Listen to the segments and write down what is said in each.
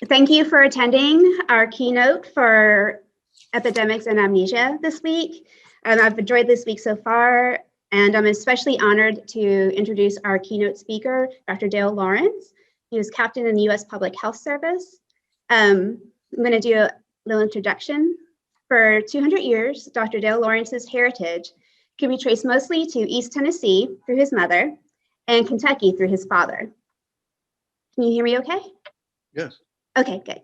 Thank you for attending our keynote for epidemics and amnesia this week. I've enjoyed this week so far, and I'm especially honored to introduce our keynote speaker, Dr. Dale Lawrence. He was captain in the U.S. Public Health Service. I'm going to do a little introduction. For 200 years, Dr. Dale Lawrence's heritage can be traced mostly to East Tennessee through his mother and Kentucky through his father. Can you hear me okay? Yes. Okay, good.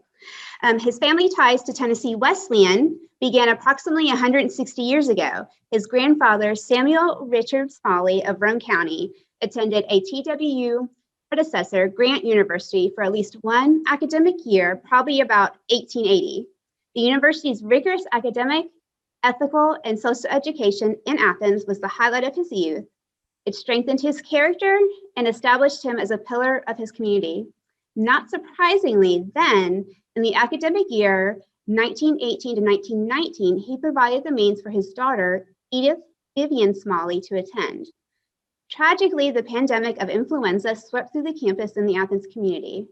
His family ties to Tennessee Wesleyan began approximately 160 years ago. His grandfather, Samuel Richard Smalley of Roane County, attended a TWU predecessor, Grant University, for at least one academic year, probably about 1880. The university's rigorous academic, ethical, and social education in Athens was the highlight of his youth. It strengthened his character and established him as a pillar of his community. Not surprisingly, then, in the academic year 1918 to 1919, he provided the means for his daughter, Edith Vivian Smalley, to attend. Tragically, the pandemic of influenza swept through the campus in the Athens community.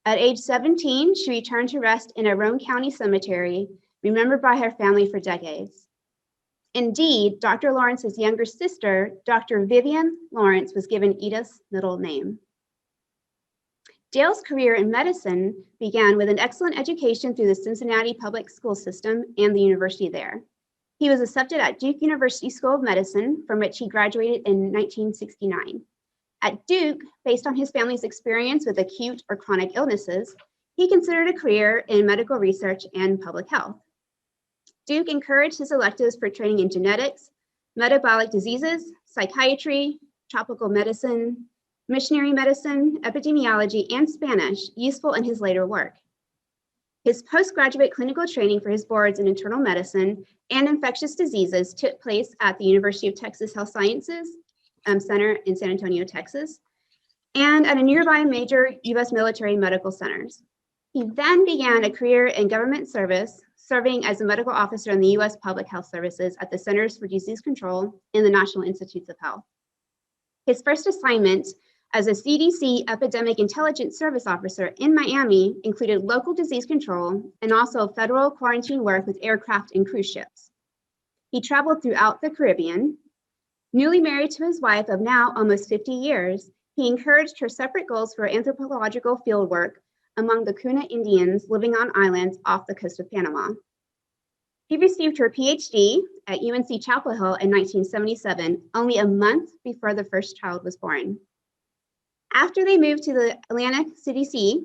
At age 17, she returned to rest in a Roane County cemetery, remembered by her family for decades. Indeed, Dr. Lawrence's younger sister, Dr. Vivian Lawrence, was given Edith's middle name. Dale's career in medicine began with an excellent education through the Cincinnati public school system and the university there. He was accepted at Duke University School of Medicine, from which he graduated in 1969. At Duke, based on his family's experience with acute or chronic illnesses, he considered a career in medical research and public health. Duke encouraged his electives for training in genetics, metabolic diseases, psychiatry, tropical medicine, missionary medicine, epidemiology, and Spanish, useful in his later work. His postgraduate clinical training for his boards in internal medicine and infectious diseases took place at the University of Texas Health Sciences Center in San Antonio, Texas, and at a nearby major U.S. military medical centers. He then began a career in government service, serving as a medical officer in the U.S. Public Health Services at the Centers for Disease Control and the National Institutes of Health. His first assignment as a CDC Epidemic Intelligence Service Officer in Miami included local disease control and also federal quarantine work with aircraft and cruise ships. He traveled throughout the Caribbean. Newly married to his wife of now almost 50 years, he encouraged her separate goals for anthropological fieldwork among the Kuna Indians living on islands off the coast of Panama. He received her PhD at UNC Chapel Hill in 1977, only a month before the first child was born. After they moved to the Atlantic CDC,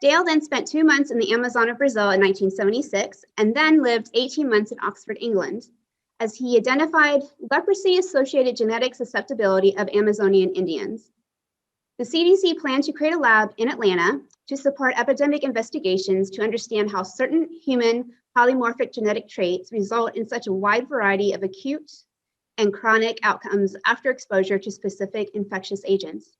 Dale then spent 2 months in the Amazon of Brazil in 1976, and then lived 18 months in Oxford, England, as he identified leprosy-associated genetic susceptibility of Amazonian Indians. The CDC planned to create a lab in Atlanta to support epidemic investigations to understand how certain human polymorphic genetic traits result in such a wide variety of acute and chronic outcomes after exposure to specific infectious agents.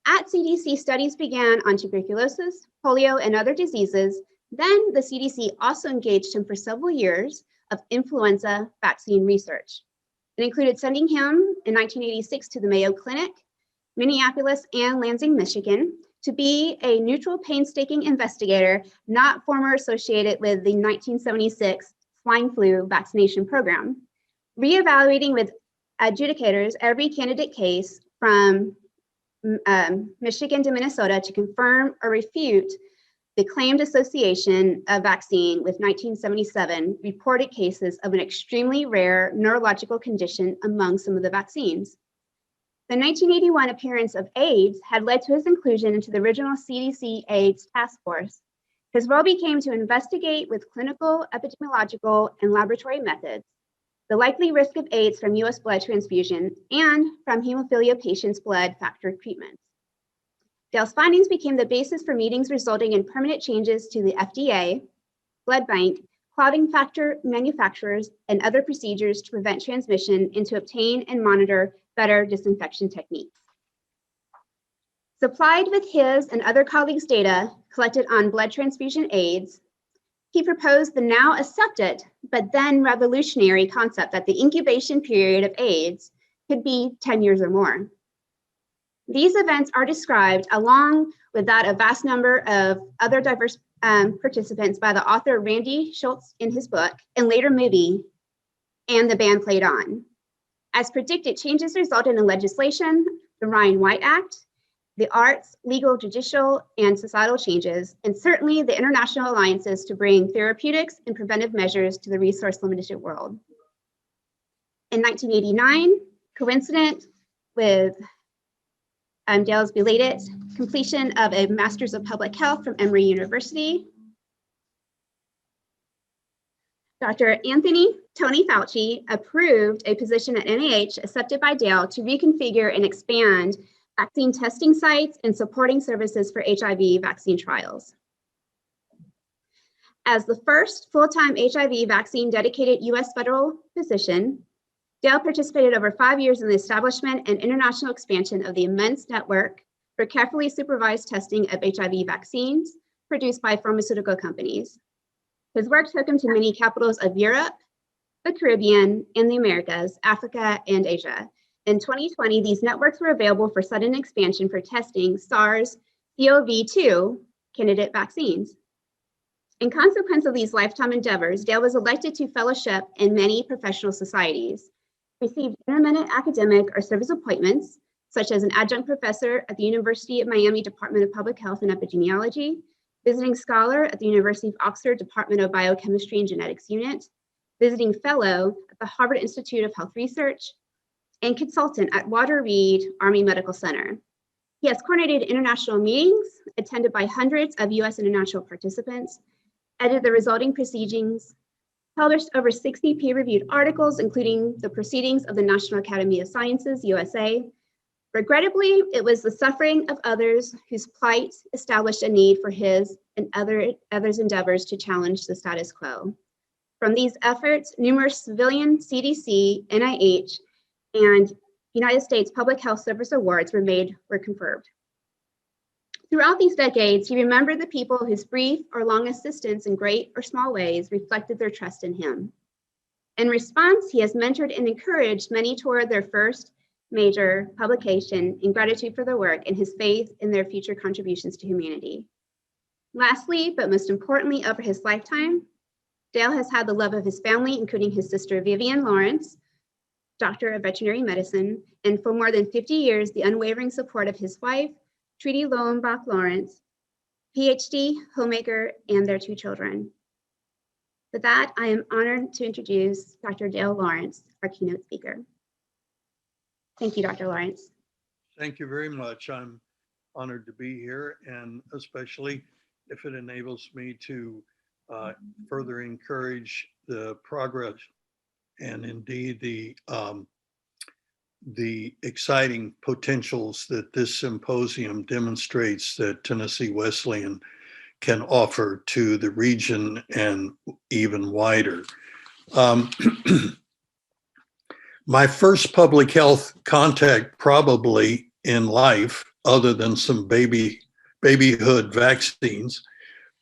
At CDC, studies began on tuberculosis, polio, and other diseases. Then the CDC also engaged him for several years of influenza vaccine research. It included sending him in 1986 to the Mayo Clinic, Minneapolis, and Lansing, Michigan, to be a neutral, painstaking investigator not former associated with the 1976 swine flu vaccination program, reevaluating with adjudicators every candidate case from Michigan to Minnesota to confirm or refute the claimed association of vaccine with 1977 reported cases of an extremely rare neurological condition among some of the vaccines. The 1981 appearance of AIDS had led to his inclusion into the original CDC AIDS task force. His role became to investigate with clinical, epidemiological, and laboratory methods the likely risk of AIDS from US blood transfusion and from hemophilia patients' blood factor treatments. Dale's findings became the basis for meetings resulting in permanent changes to the FDA, blood bank, clotting factor manufacturers, and other procedures to prevent transmission and to obtain and monitor better disinfection techniques. Supplied with his and other colleagues' data collected on blood transfusion AIDS, he proposed the now accepted, but then revolutionary concept that the incubation period of AIDS could be 10 years or more. These events are described along with that a vast number of other diverse participants by the author Randy Schultz in his book and later movie, And the Band Played On. As predicted, changes resulted in legislation, the Ryan-White Act, the arts, legal, judicial, and societal changes, and certainly the international alliances to bring therapeutics and preventive measures to the resource-limited world. In 1989, coincident with Dale's belated completion of a Master's of Public Health from Emory University, Dr. Anthony Tony Fauci approved a position at NIH accepted by Dale to reconfigure and expand vaccine testing sites and supporting services for HIV vaccine trials. As the first full-time HIV vaccine dedicated US federal position, Dale participated over 5 years in the establishment and international expansion of the immense network for carefully supervised testing of HIV vaccines produced by pharmaceutical companies. His work took him to many capitals of Europe, the Caribbean, and the Americas, Africa, and Asia. In 2020, these networks were available for sudden expansion for testing SARS-CoV-2 candidate vaccines. In consequence of these lifetime endeavors, Dale was elected to fellowship in many professional societies, received intermittent academic or service appointments, such as an adjunct professor at the University of Miami Department of Public Health and Epidemiology, visiting scholar at the University of Oxford Department of Biochemistry and Genetics Unit, visiting fellow at the Harvard Institute of Health Research, and consultant at Walter Reed Army Medical Center. He has coordinated international meetings attended by hundreds of US and international participants, edited the resulting proceedings, published over 60 peer-reviewed articles, including the Proceedings of the National Academy of Sciences, USA. Regrettably, it was the suffering of others whose plight established a need for his and others' endeavors to challenge the status quo. From these efforts, numerous civilian CDC, NIH, and United States Public Health Service awards were confirmed. Throughout these decades, he remembered the people whose brief or long assistance in great or small ways reflected their trust in him. In response, he has mentored and encouraged many toward their first major publication in gratitude for their work and his faith in their future contributions to humanity. Lastly, but most importantly, over his lifetime, Dale has had the love of his family, including his sister Vivian Lawrence, Doctor of Veterinary Medicine, and for more than 50 years, the unwavering support of his wife, Trudy Lowenbach Lawrence, PhD, homemaker, and their 2 children. With that, I am honored to introduce Dr. Dale Lawrence, our keynote speaker. Thank you, Dr. Lawrence. Thank you very much. I'm honored to be here, and especially if it enables me to further encourage the progress and indeed the exciting potentials that this symposium demonstrates that Tennessee Wesleyan can offer to the region and even wider. My first public health contact probably in life, other than some babyhood vaccines,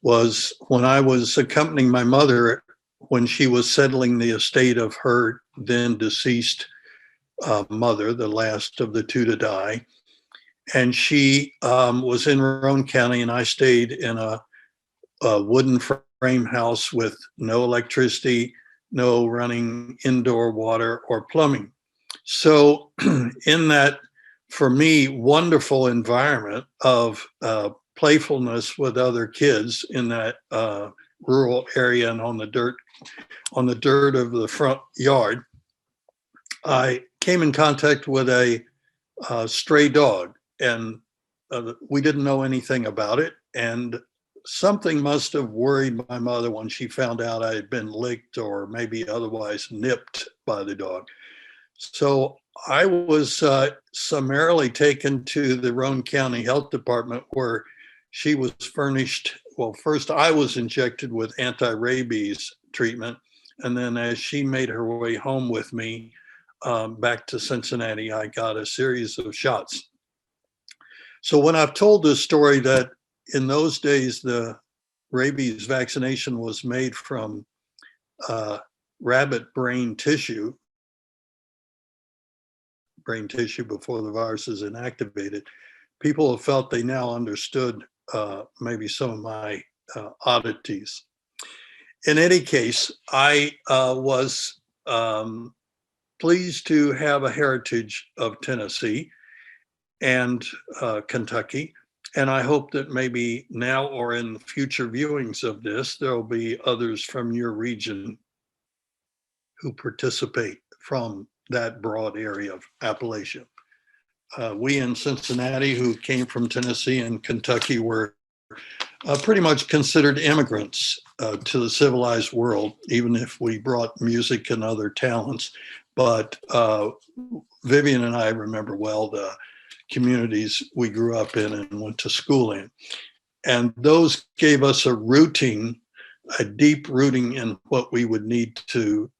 was when I was accompanying my mother when she was settling the estate of her then deceased mother, the last of the 2 to die. And she was in Roane County, and I stayed in a wooden frame house with no electricity, no running indoor water or plumbing. So in that, for me, wonderful environment of playfulness with other kids in that rural area and on the dirt of the front yard, I came in contact with a stray dog, and we didn't know anything about it. And something must have worried my mother when she found out I had been licked or maybe otherwise nipped by the dog. So I was summarily taken to the Roane County Health Department, where she was furnished. Well, first I was injected with anti-rabies treatment, and then as she made her way home with me back to Cincinnati, I got a series of shots. So when I've told this story that in those days, the rabies vaccination was made from rabbit brain tissue, brain tissue before the virus is inactivated. People have felt they now understood maybe some of my oddities. In any case, I was pleased to have a heritage of Tennessee and Kentucky. And I hope that maybe now or in future viewings of this, there will be others from your region who participate from that broad area of Appalachia. We in Cincinnati, who came from Tennessee and Kentucky, were pretty much considered immigrants to the civilized world, even if we brought music and other talents. But Vivian and I remember well the communities we grew up in and went to school in. And those gave us a deep rooting in what we would need to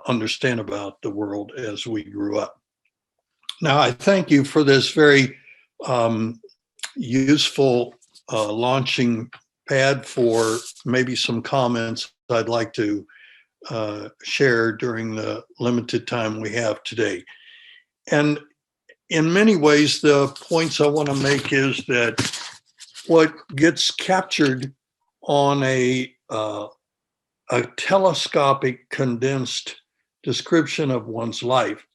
understand about the world as we grew up. Now, I thank you for this very useful launching pad for maybe some comments I'd like to share during the limited time we have today. And in many ways, the points I want to make is that what gets captured on a telescopic, condensed description of one's life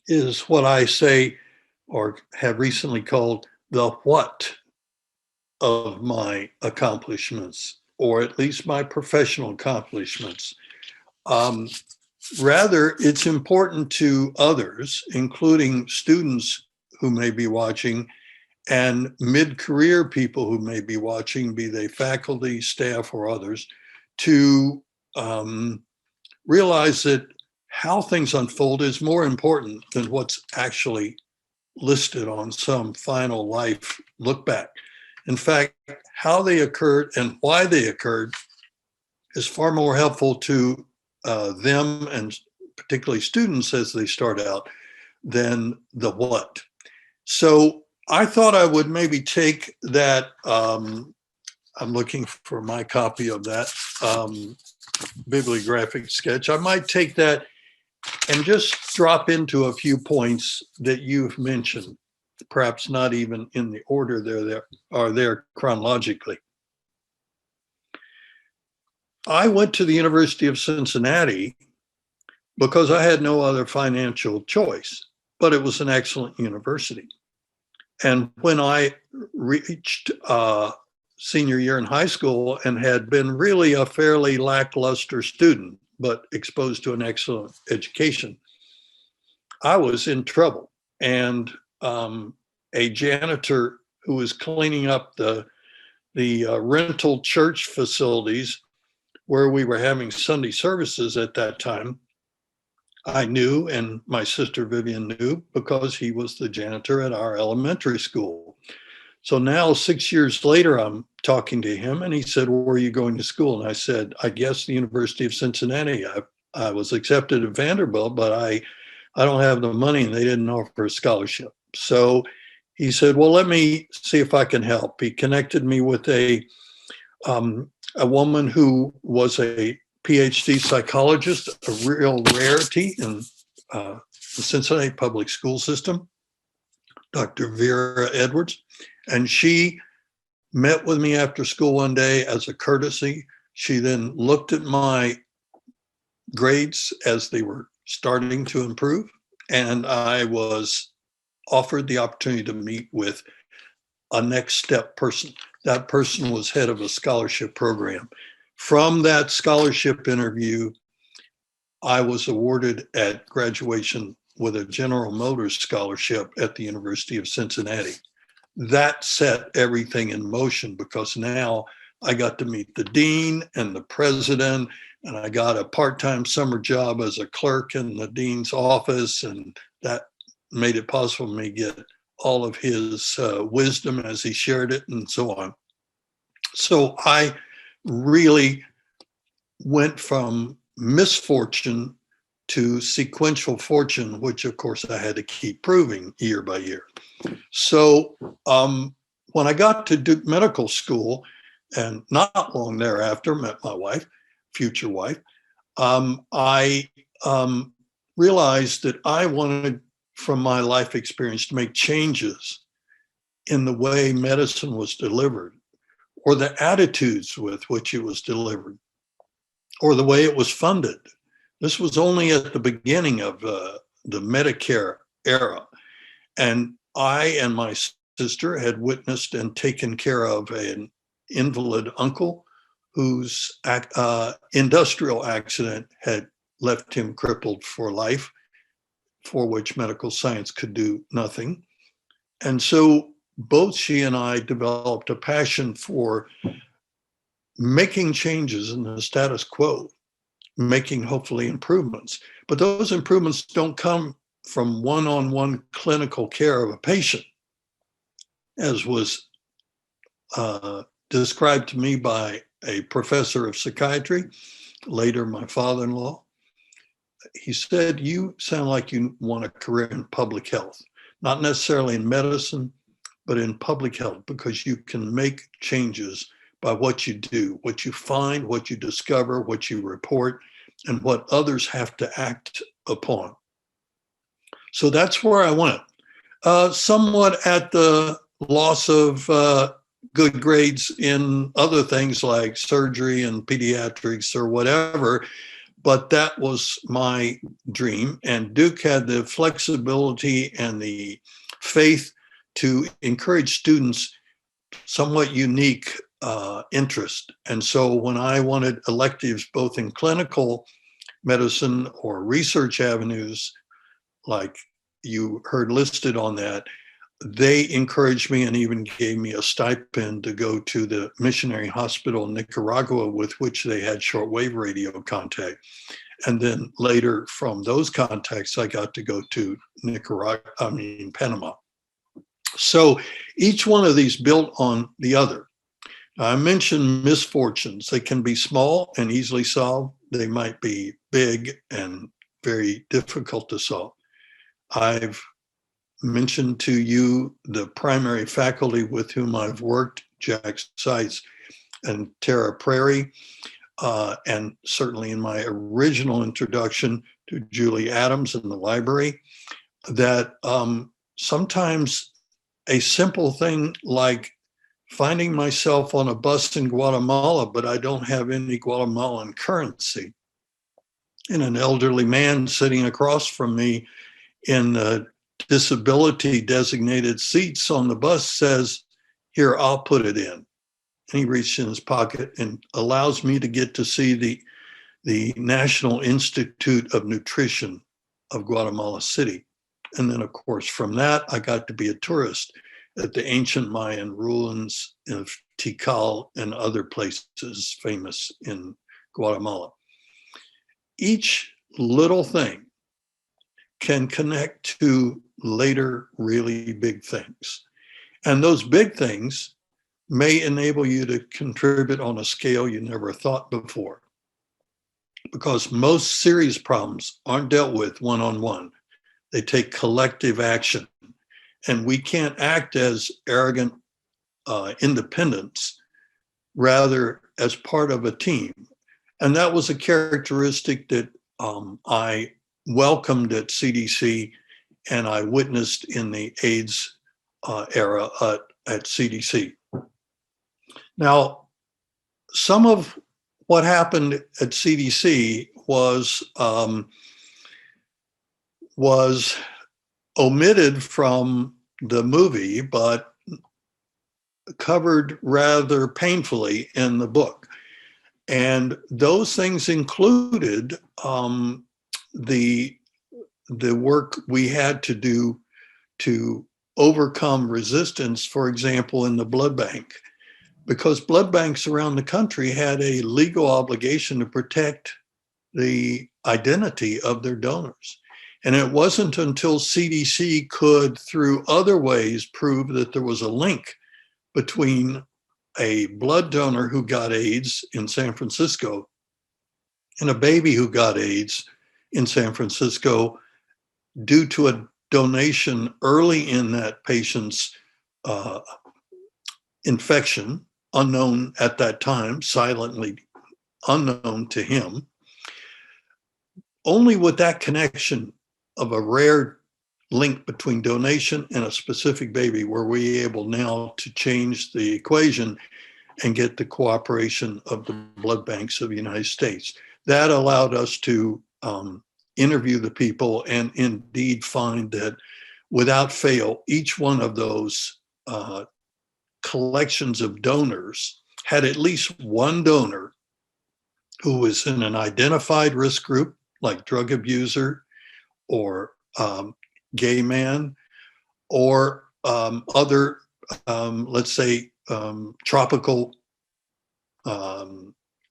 is what I say, or have recently called, the what of my accomplishments, or at least my professional accomplishments. Rather, it's important to others, including students who may be watching and mid-career people who may be watching, be they faculty, staff, or others, to realize that how things unfold is more important than what's actually listed on some final life look back. In fact, how they occurred and why they occurred is far more helpful to them, and particularly students as they start out, than the what. So I thought I would maybe take that, I'm looking for my copy of that bibliographic sketch. I might take that and just drop into a few points that you've mentioned, perhaps not even in the order they're there chronologically. I went to the University of Cincinnati because I had no other financial choice, but it was an excellent university. And when I reached senior year in high school and had been really a fairly lackluster student, but exposed to an excellent education, I was in trouble. And a janitor who was cleaning up the rental church facilities where we were having Sunday services at that time, I knew, and my sister Vivian knew, because he was the janitor at our elementary school. So now 6 years later, I'm talking to him and he said, "Where are you going to school?" And I said, "I guess the University of Cincinnati. I was accepted at Vanderbilt, but I don't have the money and they didn't offer a scholarship." So he said, "Well, let me see if I can help." He connected me with a woman who was a PhD psychologist, a real rarity in the Cincinnati public school system, Dr. Vera Edwards. And she met with me after school one day as a courtesy. She then looked at my grades as they were starting to improve, and I was offered the opportunity to meet with a next step person. That person was head of a scholarship program. From that scholarship interview, I was awarded at graduation with a General Motors scholarship at the University of Cincinnati. That set everything in motion because now I got to meet the dean and the president, and I got a part-time summer job as a clerk in the dean's office, and that made it possible for me to get all of his wisdom as he shared it and so on. So I really went from misfortune to sequential fortune, which of course I had to keep proving year by year. So when I got to Duke Medical School, and not long thereafter met my wife, future wife, I realized that I wanted from my life experience to make changes in the way medicine was delivered, or the attitudes with which it was delivered, or the way it was funded. This was only at the beginning of the Medicare era. And I and my sister had witnessed and taken care of an invalid uncle whose industrial accident had left him crippled for life, for which medical science could do nothing. And so both she and I developed a passion for making changes in the status quo, making hopefully improvements. But those improvements don't come from one-on-one clinical care of a patient, as was described to me by a professor of psychiatry, later my father-in-law. He said, "You sound like you want a career in public health, not necessarily in medicine, but in public health, because you can make changes by what you do, what you find, what you discover, what you report, and what others have to act upon." So that's where I went. Somewhat at the loss of good grades in other things like surgery and pediatrics or whatever, but that was my dream. And Duke had the flexibility and the faith to encourage students somewhat unique interest. And so when I wanted electives both in clinical medicine or research avenues, like you heard listed on that, they encouraged me and even gave me a stipend to go to the missionary hospital in Nicaragua, with which they had shortwave radio contact. And then later from those contacts, I got to go to Panama. So each one of these built on the other. I mentioned misfortunes. They can be small and easily solved. They might be big and very difficult to solve. I've mentioned to you the primary faculty with whom I've worked, Jack Seitz and Tara Prairie, and certainly in my original introduction to Julie Adams in the library, that sometimes a simple thing like finding myself on a bus in Guatemala, but I don't have any Guatemalan currency, and an elderly man sitting across from me in the disability designated seats on the bus says, "Here, I'll put it in." And he reached in his pocket and allows me to get to see the National Institute of Nutrition of Guatemala City. And then, of course, from that, I got to be a tourist at the ancient Mayan ruins of Tikal and other places famous in Guatemala. Each little thing can connect to later really big things. And those big things may enable you to contribute on a scale you never thought before. Because most serious problems aren't dealt with one-on-one. They take collective action. And we can't act as arrogant independents, rather as part of a team. And that was a characteristic that I welcomed at CDC and I witnessed in the AIDS era at CDC. Now, some of what happened at CDC was omitted from the movie, but covered rather painfully in the book. And those things included the work we had to do to overcome resistance, for example, in the blood bank, because blood banks around the country had a legal obligation to protect the identity of their donors. And it wasn't until CDC could, through other ways, prove that there was a link between a blood donor who got AIDS in San Francisco and a baby who got AIDS in San Francisco due to a donation early in that patient's infection, unknown at that time, silently unknown to him. Only with that connection of a rare link between donation and a specific baby, were we able now to change the equation and get the cooperation of the blood banks of the United States. That allowed us to interview the people and indeed find that without fail, each one of those collections of donors had at least one donor who was in an identified risk group, like drug abuser or gay man, or other, let's say, tropical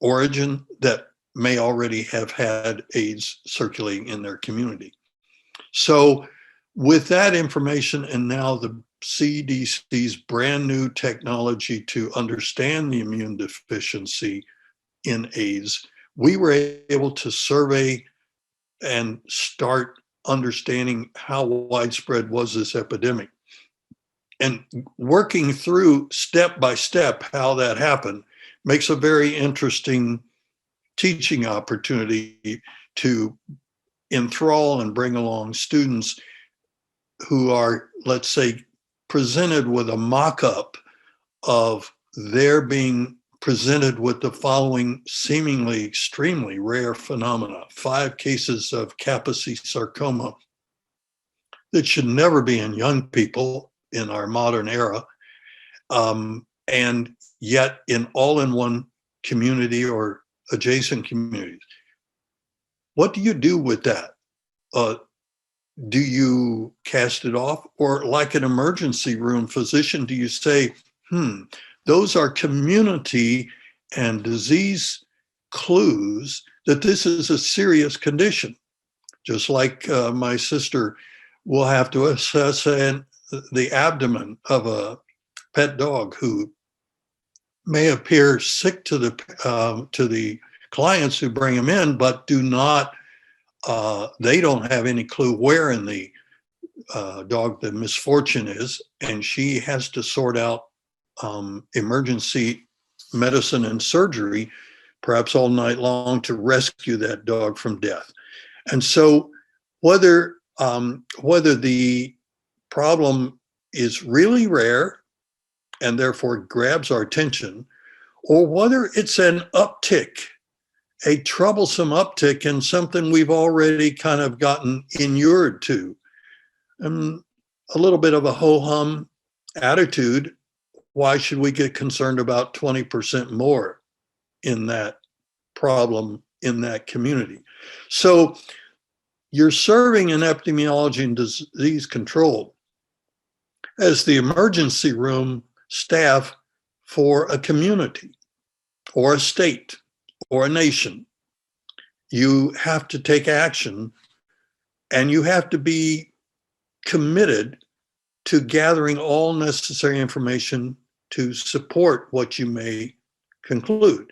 origin that may already have had AIDS circulating in their community. So with that information and now the CDC's brand new technology to understand the immune deficiency in AIDS, we were able to survey and start understanding how widespread was this epidemic. And working through step by step how that happened makes a very interesting teaching opportunity to enthrall and bring along students who are, let's say, presented with a mock-up of their being presented with the following seemingly extremely rare phenomena: 5 cases of Kaposi sarcoma that should never be in young people in our modern era, and yet all in one community or adjacent communities. What do you do with that? Do you cast it off? Or like an emergency room physician, do you say, those are community and disease clues that this is a serious condition? Just like my sister will have to assess the abdomen of a pet dog who may appear sick to the clients who bring them in, but they don't have any clue where in the dog the misfortune is, and she has to sort out emergency medicine and surgery, perhaps all night long, to rescue that dog from death. And so whether the problem is really rare and therefore grabs our attention, or whether it's an uptick, a troublesome uptick in something we've already kind of gotten inured to, a little bit of a ho-hum attitude, why should we get concerned about 20% more in that problem in that community? So you're serving in epidemiology and disease control as the emergency room staff for a community or a state or a nation. You have to take action, and you have to be committed to gathering all necessary information to support what you may conclude.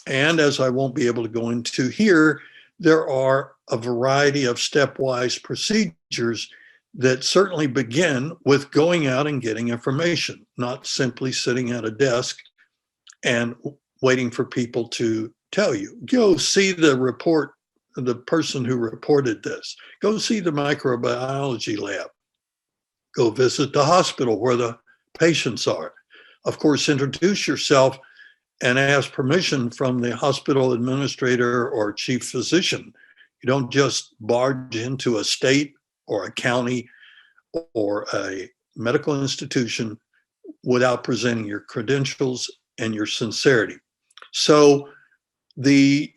And as I won't be able to go into here, there are a variety of stepwise procedures that certainly begin with going out and getting information, not simply sitting at a desk and waiting for people to tell you. Go see the report, the person who reported this. Go see the microbiology lab. Go visit the hospital where the patients are. Of course, introduce yourself and ask permission from the hospital administrator or chief physician. You don't just barge into a state or a county or a medical institution without presenting your credentials and your sincerity. So the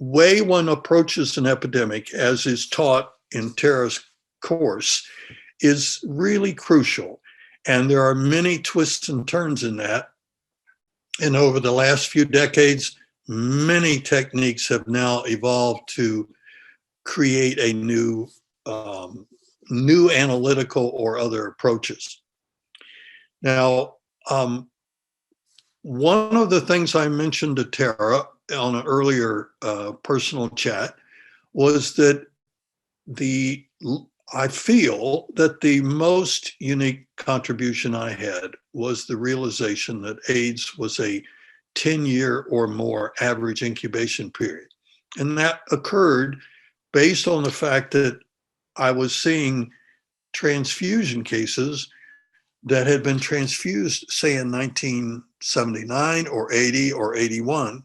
way one approaches an epidemic, as is taught in Tara's course, is really crucial. And there are many twists and turns in that. And over the last few decades, many techniques have now evolved to create a new analytical or other approaches. Now, one of the things I mentioned to Tara on an earlier personal chat was that I feel that the most unique contribution I had was the realization that AIDS was a 10-year or more average incubation period. And that occurred based on the fact that I was seeing transfusion cases that had been transfused, say in 1979 or 80 or 81,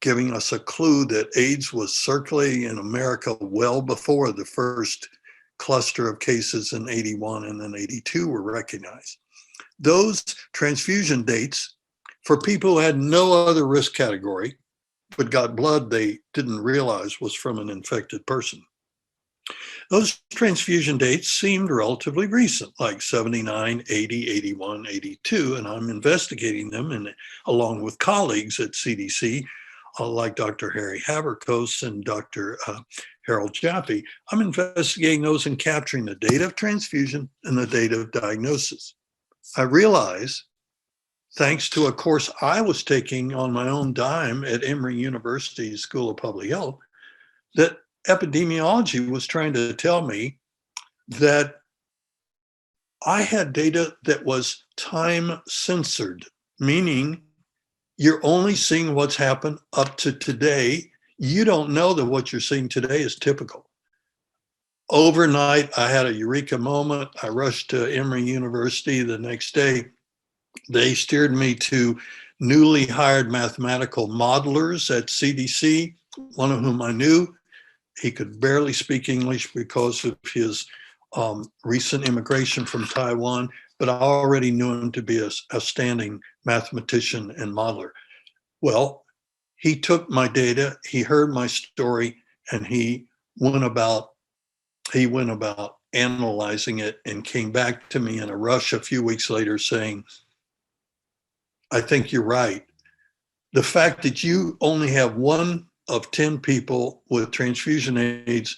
giving us a clue that AIDS was circulating in America well before the first cluster of cases in 81 and then 82 were recognized. Those transfusion dates for people who had no other risk category but got blood they didn't realize was from an infected person. Those transfusion dates seemed relatively recent, like 79, 80, 81, 82, and I'm investigating them and along with colleagues at CDC, like Dr. Harry Haverkos and Dr. Harold Jaffe. I'm investigating those and capturing the data of transfusion and the data of diagnosis. I realize, thanks to a course I was taking on my own dime at Emory University School of Public Health, that epidemiology was trying to tell me that I had data that was time censored, meaning you're only seeing what's happened up to today. You don't know that what you're seeing today is typical. Overnight, I had a eureka moment. I rushed to Emory University the next day. They steered me to newly hired mathematical modelers at CDC, one of whom I knew. He could barely speak English because of his recent immigration from Taiwan, but I already knew him to be a outstanding mathematician and modeler. Well, he took my data, he heard my story, and he went about analyzing it and came back to me in a rush a few weeks later saying, I think you're right. The fact that you only have 1 of 10 people with transfusion AIDS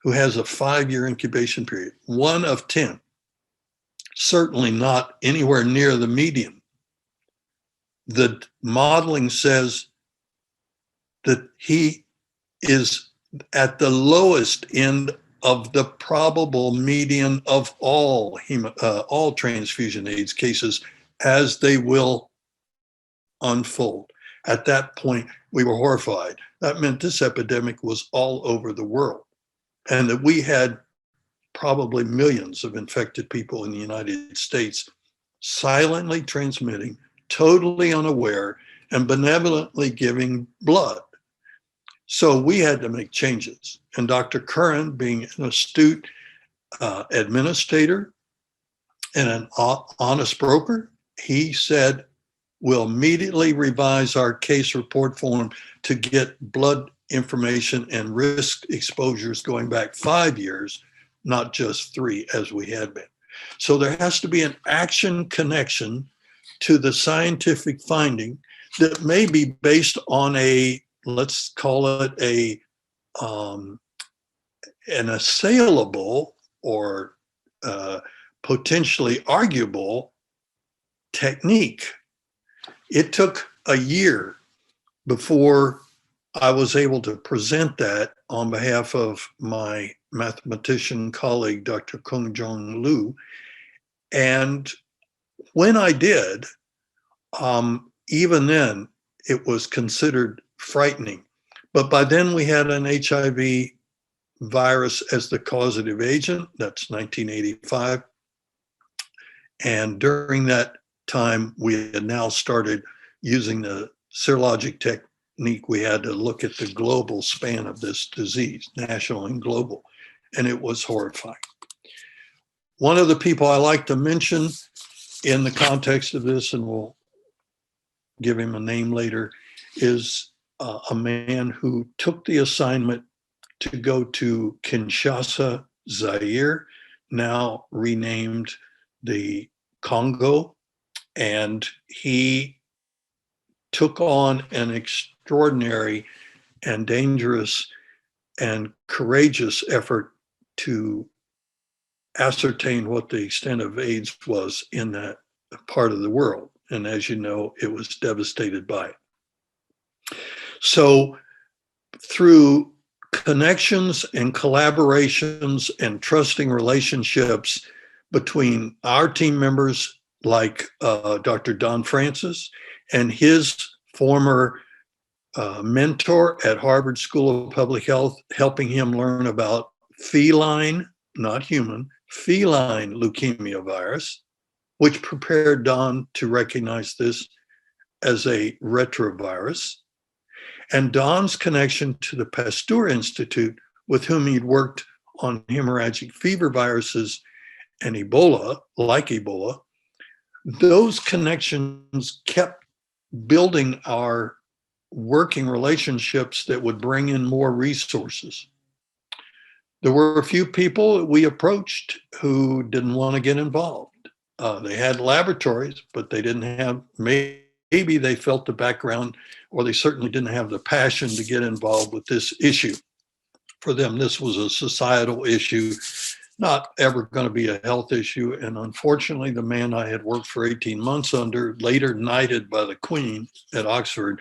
who has a 5-year incubation period, 1 of 10, certainly not anywhere near the median. The modeling says that he is at the lowest end of the probable median of all transfusion AIDS cases as they will unfold. At that point, we were horrified. That meant this epidemic was all over the world and that we had probably millions of infected people in the United States silently transmitting, totally unaware, and benevolently giving blood. So we had to make changes. And Dr. Curran, being an astute administrator and an honest broker, he said, we'll immediately revise our case report form to get blood information and risk exposures going back 5 years, not just 3 as we had been. So there has to be an action connection to the scientific finding that may be based on let's call it an assailable or potentially arguable technique. It took a year before I was able to present that on behalf of my mathematician colleague, Dr. Kung Jong Lu. And when I did, even then, it was considered frightening. But by then we had an HIV virus as the causative agent. That's 1985. And during that time, we had now started using the serologic technique. We had to look at the global span of this disease, national and global, and it was horrifying. One of the people I like to mention in the context of this, and we'll give him a name later, is a man who took the assignment to go to Kinshasa, Zaire, now renamed the Congo, and he took on an extraordinary and dangerous and courageous effort to ascertain what the extent of AIDS was in that part of the world. And as you know, it was devastated by it. So through connections and collaborations and trusting relationships between our team members like Dr. Don Francis and his former mentor at Harvard School of Public Health, helping him learn about feline not human, feline leukemia virus, which prepared Don to recognize this as a retrovirus, and Don's connection to the Pasteur Institute, with whom he'd worked on hemorrhagic fever viruses and Ebola, like Ebola. Those connections kept building our working relationships that would bring in more resources. There were a few people we approached who didn't want to get involved. They had laboratories, but they didn't have, maybe they felt the background, or they certainly didn't have the passion to get involved with this issue. For them, this was a societal issue, not ever going to be a health issue. And unfortunately, the man I had worked for 18 months under, later knighted by the Queen at Oxford,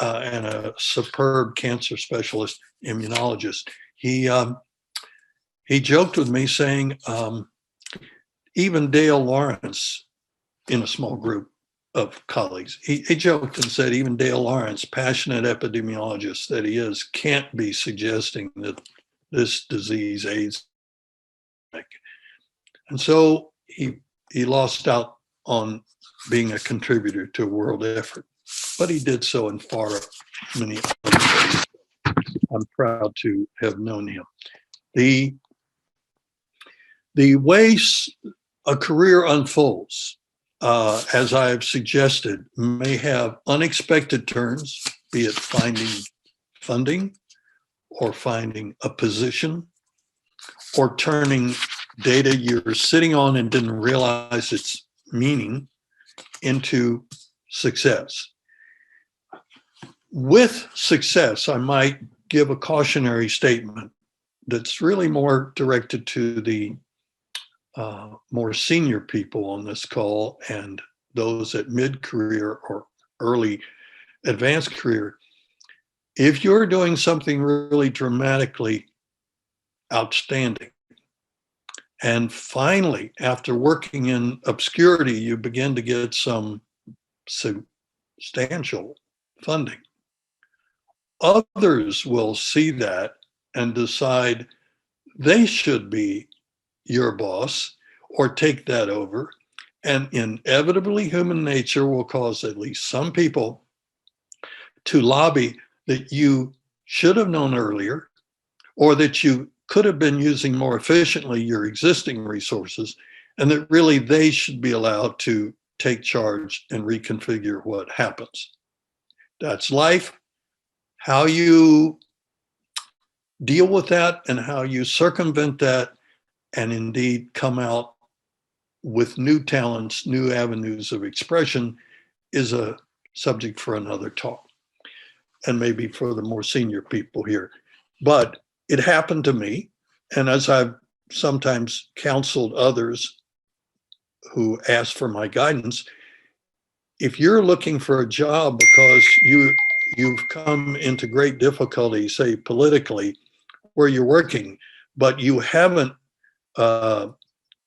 and a superb cancer specialist immunologist, he joked with me saying, even Dale Lawrence, in a small group of colleagues, he joked and said, even Dale Lawrence, passionate epidemiologist that he is, can't be suggesting that this disease, AIDS. And so he lost out on being a contributor to a world effort, but he did so in far many other ways. I'm proud to have known him. The way a career unfolds, as I've suggested, may have unexpected turns, be it finding funding or finding a position or turning data you're sitting on and didn't realize its meaning into success. With success, I might give a cautionary statement that's really more directed to the more senior people on this call and those at mid-career or early advanced career. If you're doing something really dramatically outstanding, and finally, after working in obscurity, you begin to get some substantial funding, others will see that and decide they should be your boss or take that over. And inevitably, human nature will cause at least some people to lobby that you should have known earlier, or that you could have been using more efficiently your existing resources, and that really they should be allowed to take charge and reconfigure what happens. That's life. How you deal with that and how you circumvent that and indeed come out with new talents, new avenues of expression is a subject for another talk, and maybe for the more senior people here. But it happened to me, and as I've sometimes counseled others who ask for my guidance, if you're looking for a job because you've come into great difficulty, say politically, where you're working, but you haven't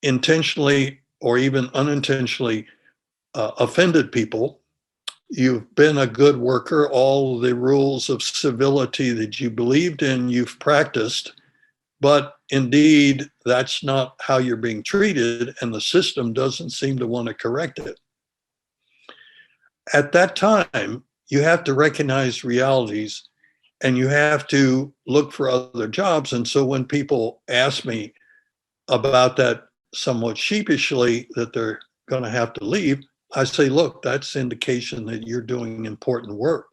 intentionally or even unintentionally offended people, you've been a good worker, all the rules of civility that you believed in, you've practiced, but indeed, that's not how you're being treated, and the system doesn't seem to want to correct it. At that time, you have to recognize realities and you have to look for other jobs. And so when people ask me about that somewhat sheepishly, that they're going to have to leave, I say, look, that's indication that you're doing important work.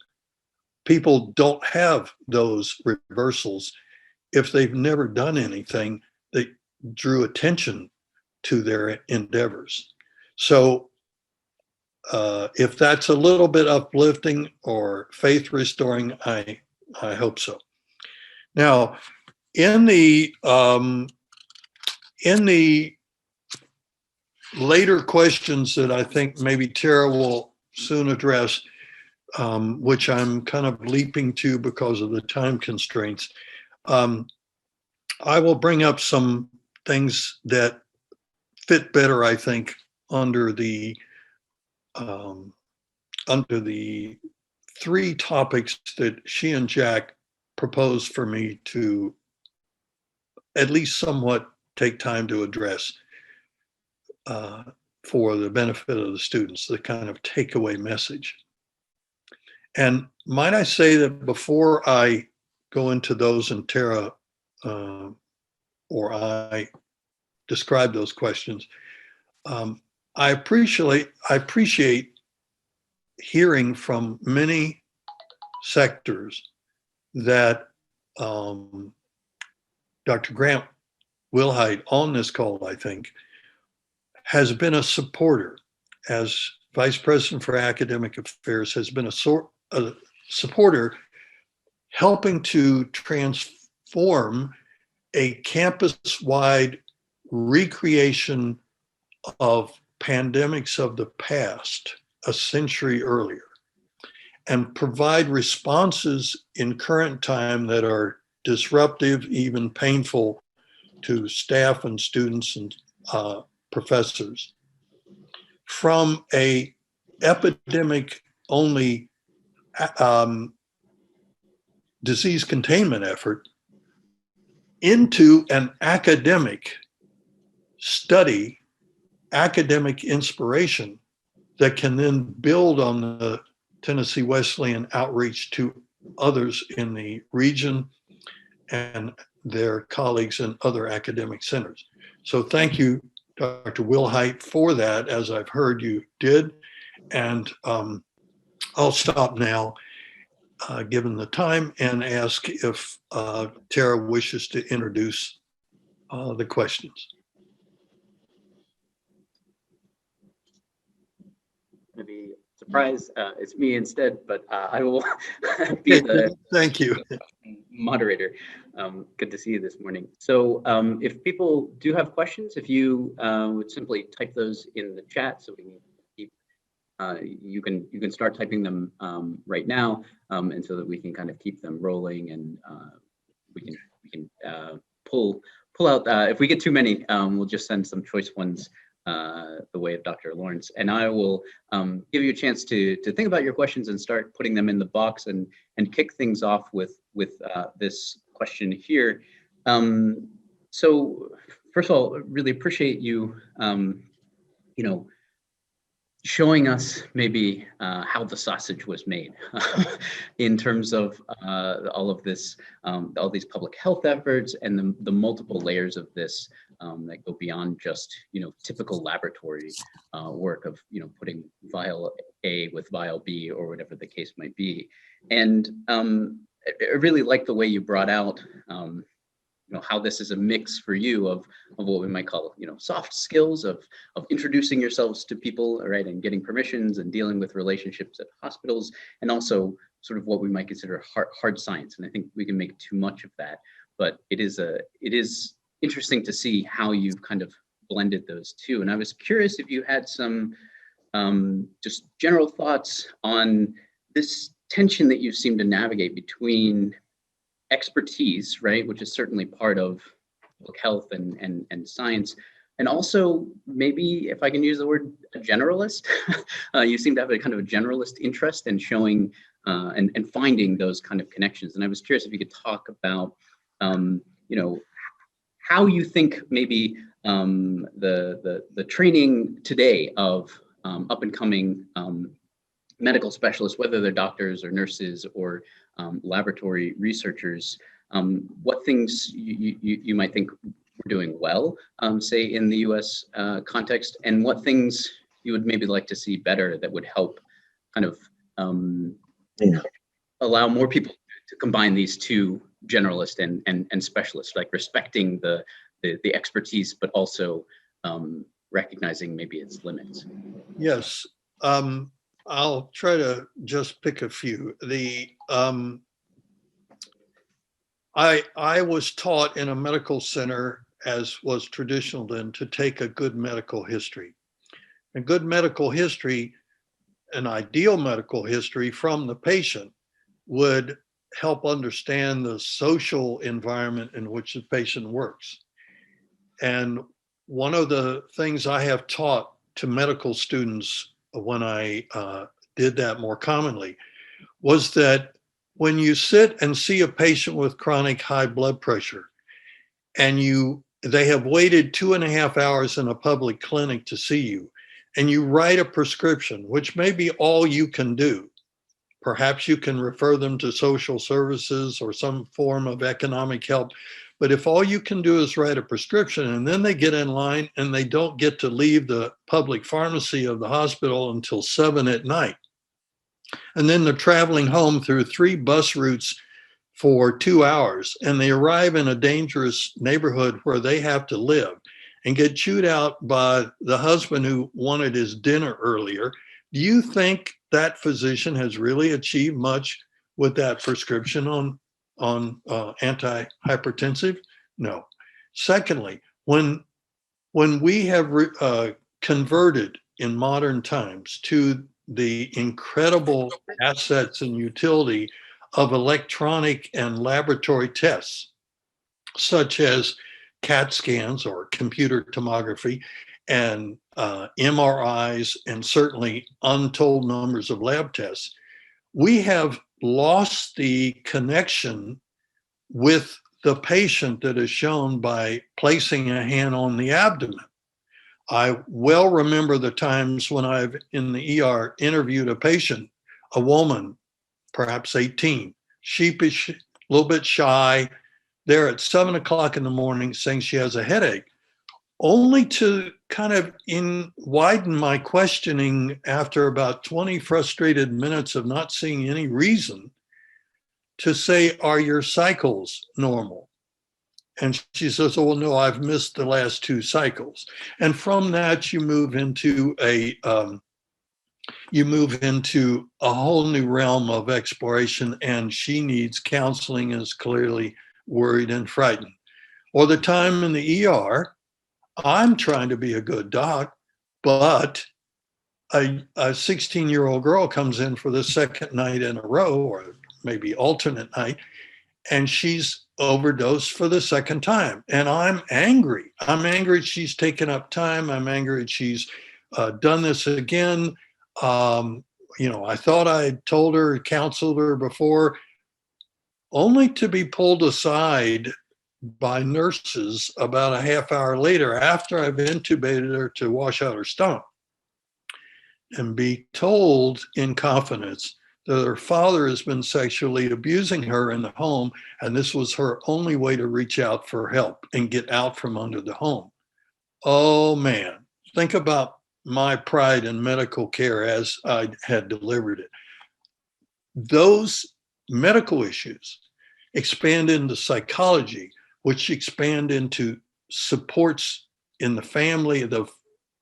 People don't have those reversals if they've never done anything that drew attention to their endeavors. So if that's a little bit uplifting or faith restoring, I hope so. Now, in the later questions that I think maybe Tara will soon address, which I'm kind of leaping to because of the time constraints, I will bring up some things that fit better, I think, under the three topics that she and Jack proposed for me to at least somewhat take time to address for the benefit of the students, the kind of takeaway message. And might I say that before I go into those and Tara or I describe those questions, I appreciate hearing from many sectors that Dr. Grant Wilhite on this call, I think, has been a supporter as Vice President for Academic Affairs, has been a supporter helping to transform a campus-wide recreation of pandemics of the past a century earlier and provide responses in current time that are disruptive, even painful to staff and students and professors. From a epidemic only disease containment effort into an academic study, academic inspiration that can then build on the Tennessee Wesleyan outreach to others in the region and their colleagues in other academic centers. So thank you, Dr. Wilhite, for that, as I've heard you did. And I'll stop now, given the time, and ask if Tara wishes to introduce the questions. Going to be surprised it's me instead, but I will be the Thank you. moderator. Good to see you this morning. So if people do have questions, if you would simply type those in the chat, so we can keep, you can start typing them right now, and so that we can kind of keep them rolling, and we can pull out. If we get too many, we'll just send some choice ones the way of Dr. Lawrence, and I will give you a chance to think about your questions and start putting them in the box, and kick things off with this question here. So first of all, really appreciate you showing us maybe how the sausage was made in terms of all of this, all these public health efforts and the multiple layers of this that go beyond just typical laboratory work of putting vial A with vial B or whatever the case might be. And I really like the way you brought out how this is a mix for you of what we might call soft skills of introducing yourselves to people, right, and getting permissions and dealing with relationships at hospitals, and also sort of what we might consider hard science. And I think we can make too much of that, but it is interesting to see how you've kind of blended those two. And I was curious if you had some just general thoughts on this tension that you seem to navigate between expertise, right, which is certainly part of public health and science, and also maybe, if I can use the word, a generalist. You seem to have a kind of a generalist interest in showing and finding those kind of connections. And I was curious if you could talk about how you think maybe the training today of up and coming medical specialists, whether they're doctors or nurses or laboratory researchers, what things you might think we're doing well, say in the US context, and what things you would maybe like to see better that would help kind of allow more people to combine these two, generalist and specialist, like respecting the expertise, but also recognizing maybe its limits. Yes. I'll try to just pick a few. I was taught in a medical center, as was traditional then, to take a good medical history. A good medical history, an ideal medical history from the patient, would help understand the social environment in which the patient works. And one of the things I have taught to medical students when I did that more commonly was that when you sit and see a patient with chronic high blood pressure, and they have waited 2.5 hours in a public clinic to see you, and you write a prescription, which may be all you can do. Perhaps you can refer them to social services or some form of economic help. But if all you can do is write a prescription and then they get in line and they don't get to leave the public pharmacy of the hospital until 7 at night, and then they're traveling home through 3 bus routes for 2 hours, and they arrive in a dangerous neighborhood where they have to live and get chewed out by the husband who wanted his dinner earlier, do you think that physician has really achieved much with that prescription on antihypertensive? No. Secondly, when we have converted in modern times to the incredible assets and utility of electronic and laboratory tests, such as CAT scans or computer tomography and MRIs, and certainly untold numbers of lab tests, we have lost the connection with the patient that is shown by placing a hand on the abdomen. I well remember the times when I've in the ER interviewed a patient, a woman, perhaps 18, sheepish, a little bit shy, there at 7 o'clock in the morning saying she has a headache, only to kind of widen my questioning after about 20 frustrated minutes of not seeing any reason to say, are your cycles normal? And she says, oh, well, no, I've missed the last 2 cycles. And from that, you move into a whole new realm of exploration, and she needs counseling, is clearly worried and frightened. Or the time in the ER, I'm trying to be a good doc, but a 16-year-old girl comes in for the second night in a row, or maybe alternate night, and she's overdosed for the second time. And I'm angry. I'm angry she's taken up time. I'm angry she's done this again. I thought I told her, counseled her before, only to be pulled aside by nurses about a half hour later after I've intubated her to wash out her stomach, and be told in confidence that her father has been sexually abusing her in the home, and this was her only way to reach out for help and get out from under the home. Oh man, think about my pride in medical care as I had delivered it. Those medical issues expand into psychology, which expand into supports in the family, the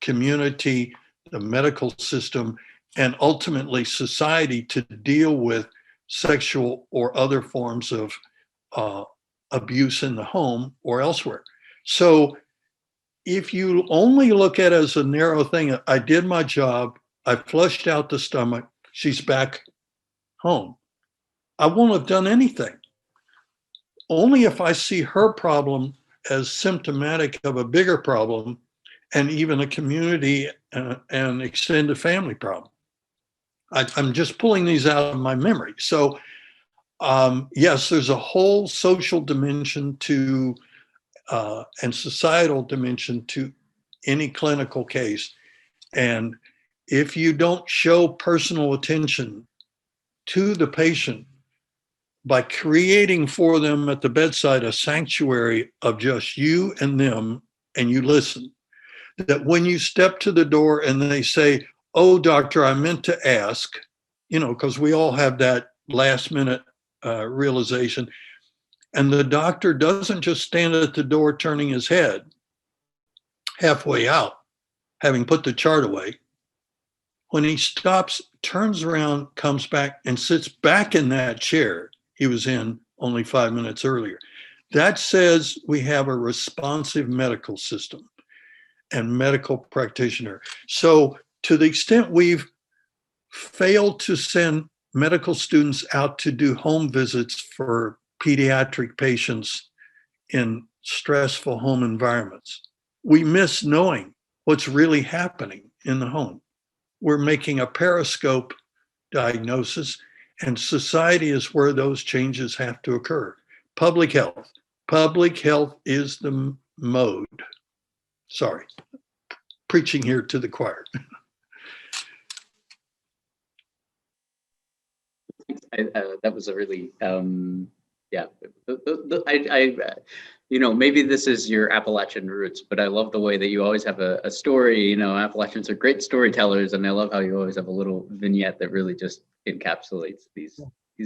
community, the medical system, and ultimately society to deal with sexual or other forms of abuse in the home or elsewhere. So if you only look at it as a narrow thing, I did my job, I flushed out the stomach, she's back home, I won't have done anything. Only if I see her problem as symptomatic of a bigger problem, and even a community and extended family problem. I'm just pulling these out of my memory. So yes, there's a whole social dimension to and societal dimension to any clinical case. And if you don't show personal attention to the patient by creating for them at the bedside a sanctuary of just you and them, and you listen, that when you step to the door and they say, oh, doctor, I meant to ask, because we all have that last minute realization. And the doctor doesn't just stand at the door turning his head halfway out, having put the chart away. When he stops, turns around, comes back, and sits back in that chair he was in only 5 minutes earlier. That says we have a responsive medical system and medical practitioner. So to the extent we've failed to send medical students out to do home visits for pediatric patients in stressful home environments, we miss knowing what's really happening in the home. We're making a periscope diagnosis, and society is where those changes have to occur. Public health, Public health is the mode. Sorry, preaching here to the choir. That was a really, yeah. Maybe this is your Appalachian roots, but I love the way that you always have a story. Appalachians are great storytellers, and I love how you always have a little vignette that really just encapsulates these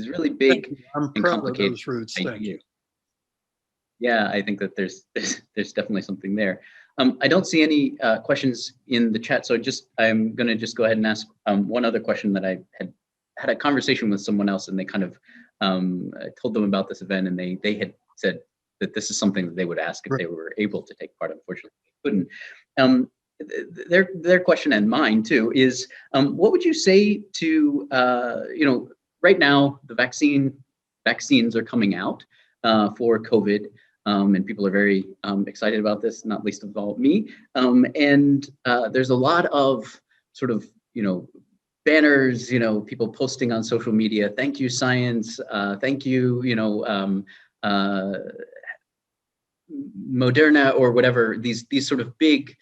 really big I'm and proud of complicated those roots. ideas. Thank you. Yeah, I think that there's definitely something there. I don't see any questions in the chat, so I'm going to just go ahead and ask one other question that I had a conversation with someone else, and they kind of told them about this event, and they had said that this is something that they would ask if they were able to take part. Unfortunately, they couldn't. Their question, and mine too, is what would you say to right now the vaccines are coming out for COVID. And people are very excited about this, not least of all me. And there's a lot of sort of, banners, people posting on social media, thank you, science, thank you, Moderna or whatever, these sort of big